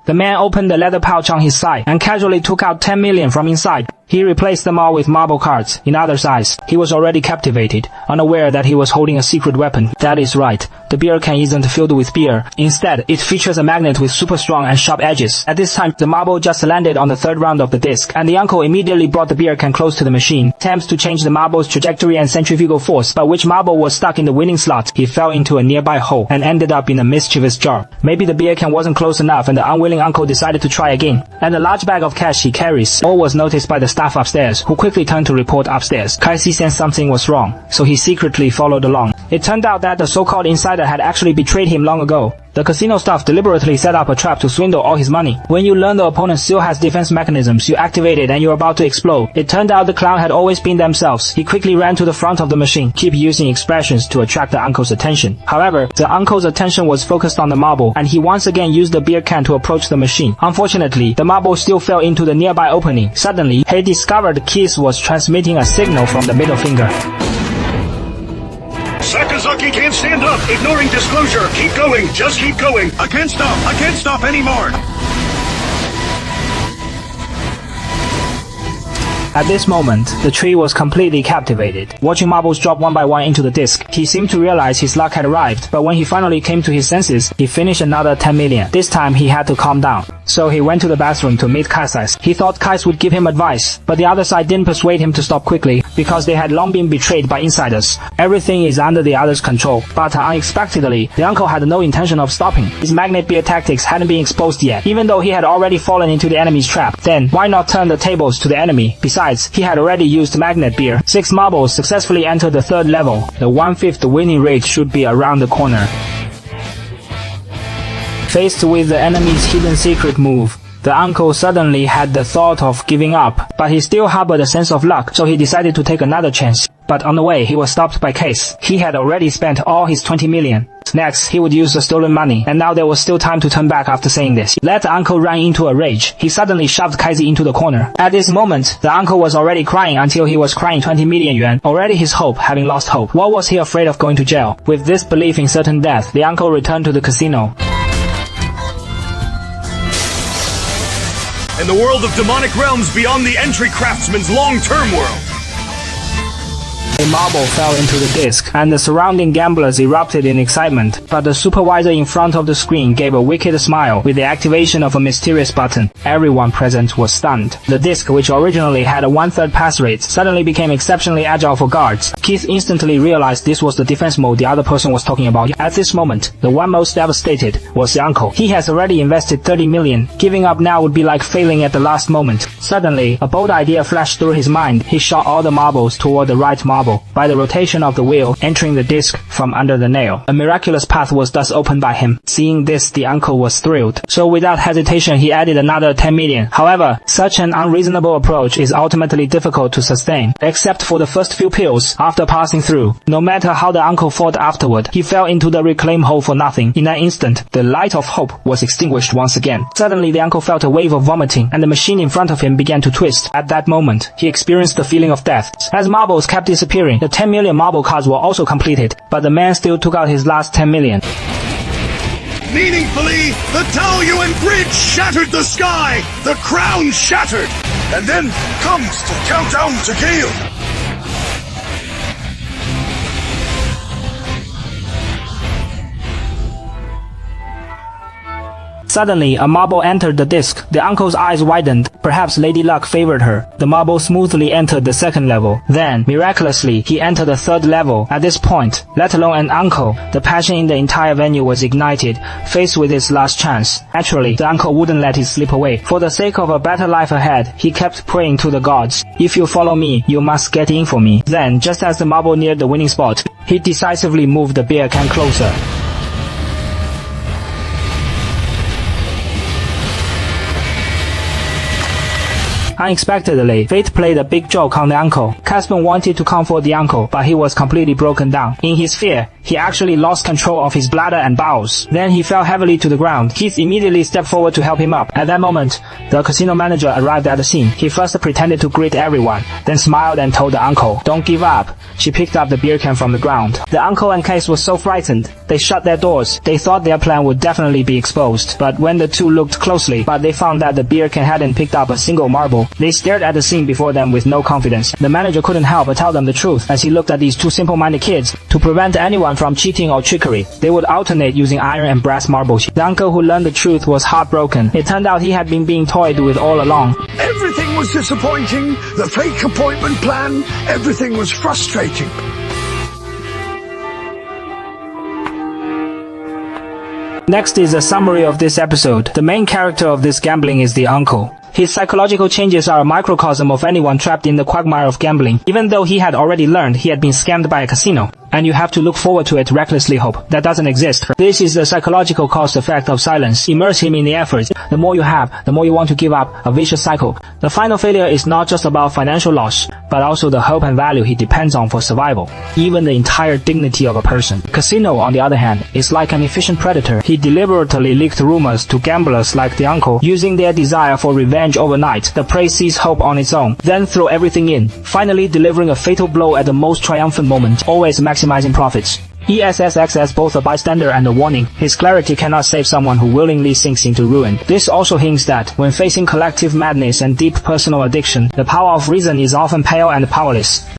The man opened the leather pouch on his side and casually took out 10 million from inside. He replaced them all with marble cards in other size. He was already captivated, unaware that he was holding a secret weapon. That is right. The beer can isn't filled with beer. Instead, it features a magnet with super strong and sharp edges. At this time, the marble just landed on the third round of the disc, and the uncle immediately brought the beer can close to the machine. Attempts to change the marble's trajectory and centrifugal force, but which marble was stuck in the winning slot. He fell into a nearby hole and ended up in a mischievous jar. Maybe the beer can wasn't close enough and the unwilling uncle decided to try again. And the large bag of cash he carries all was noticed by the staff upstairs, who quickly turned to report upstairs. Kaisi sensed something was wrong, so he secretly followed along. It turned out that the so-called insider had actually betrayed him long ago. The casino staff deliberately set up a trap to swindle all his money. When you learn the opponent still has defense mechanisms, you activate it and you're about to explode. It turned out the clown had always been themselves. He quickly ran to the front of the machine, keep using expressions to attract the uncle's attention. However, the uncle's attention was focused on the marble, and he once again used the beer can to approach the machine. Unfortunately, the marble still fell into the nearby opening. Suddenly, he discovered Kiss was transmitting a signal from the middle finger. Sakazaki can't stand up, ignoring disclosure. Keep going, just keep going. I can't stop anymore. At this moment, the tree was completely captivated. Watching marbles drop one by one into the disc, he seemed to realize his luck had arrived, but when he finally came to his senses, he finished another 10 million. This time he had to calm down. So he went to the bathroom to meet Kaisai. He thought Kais would give him advice, but the other side didn't persuade him to stop quickly, because they had long been betrayed by insiders. Everything is under the other's control, but unexpectedly, the uncle had no intention of stopping. His magnet beer tactics hadn't been exposed yet, even though he had already fallen into the enemy's trap. Then, why not turn the tables to the enemy? Besides, he had already used magnet beer. 6 marbles successfully entered the third level. The 1/5 winning rate should be around the corner. Faced with the enemy's hidden secret move, the uncle suddenly had the thought of giving up, but he still harbored a sense of luck, so he decided to take another chance. But on the way, he was stopped by Case. He had already spent all his 20 million. Next, he would use the stolen money, and now there was still time to turn back after saying this. Let the uncle run into a rage. He suddenly shoved Kaisi into the corner. At this moment, the uncle was already crying until he was crying 20 million yuan, already his hope having lost hope. What was he afraid of going to jail? With this belief in certain death, the uncle returned to the casino. In the world of demonic realms beyond the entry craftsman's long-term world. A marble fell into the disc, and the surrounding gamblers erupted in excitement, but the supervisor in front of the screen gave a wicked smile with the activation of a mysterious button. Everyone present was stunned. The disc, which originally had a 1/3 pass rate, suddenly became exceptionally agile for guards. Keith instantly realized this was the defense mode the other person was talking about. At this moment, the one most devastated was the uncle. He has already invested 30 million. Giving up now would be like failing at the last moment. Suddenly, a bold idea flashed through his mind. He shot all the marbles toward the right marble by the rotation of the wheel, entering the disc from under the nail. A miraculous path was thus opened by him. Seeing this, the uncle was thrilled. So without hesitation, he added another 10 million. However, such an unreasonable approach is ultimately difficult to sustain, except for the first few pills after passing through. No matter how the uncle fought afterward, he fell into the reclaim hole for nothing. In an instant, the light of hope was extinguished once again. Suddenly, the uncle felt a wave of vomiting, and the machine in front of him began to twist. At that moment, he experienced the feeling of death. As marbles kept disappearing, the 10 million marble cards were also completed, but the man still took out his last 10 million. Meaningfully, the Taoyuan bridge shattered the sky, the crown shattered, and then comes the countdown to Gale. Suddenly, a marble entered the disc. The uncle's eyes widened. Perhaps Lady Luck favored her. The marble smoothly entered the second level. Then, miraculously, he entered the third level. At this point, let alone an uncle, the passion in the entire venue was ignited, faced with its last chance. Naturally, the uncle wouldn't let it slip away. For the sake of a better life ahead, he kept praying to the gods. If you follow me, you must get in for me. Then, just as the marble neared the winning spot, he decisively moved the beer can closer. Unexpectedly, fate played a big joke on the uncle. Caspian wanted to comfort the uncle, but he was completely broken down. In his fear, he actually lost control of his bladder and bowels. Then he fell heavily to the ground. Keith immediately stepped forward to help him up. At that moment, the casino manager arrived at the scene. He first pretended to greet everyone, then smiled and told the uncle, "Don't give up." She picked up the beer can from the ground. The uncle and Case were so frightened They shut their doors. They thought their plan would definitely be exposed. But when the two looked closely, they found that the beer can hadn't picked up a single marble. They stared at the scene before them with no confidence. The manager couldn't help but tell them the truth as he looked at these two simple-minded kids. To prevent anyone from cheating or trickery, they would alternate using iron and brass marbles. The uncle who learned the truth was heartbroken. It turned out he had been being toyed with all along. Everything was disappointing. The fake appointment plan. Everything was frustrating. Next is a summary of this episode. The main character of this gambling is the uncle. His psychological changes are a microcosm of anyone trapped in the quagmire of gambling. Even though he had already learned he had been scammed by a casino, and you have to look forward to it recklessly hope that doesn't exist. This is the psychological cost effect of silence. Immerse him in the effort. The more you have, the more you want to give up. A vicious cycle. The final failure is not just about financial loss, but also the hope and value he depends on for survival. Even the entire dignity of a person. Casino, on the other hand, is like an efficient predator. He deliberately leaked rumors to gamblers like the uncle, using their desire for revenge overnight. The prey sees hope on its own, then throw everything in, finally delivering a fatal blow at the most triumphant moment, always maximizing profits. ESSX as both a bystander and a warning. His clarity cannot save someone who willingly sinks into ruin. This also hints that, when facing collective madness and deep personal addiction, the power of reason is often pale and powerless.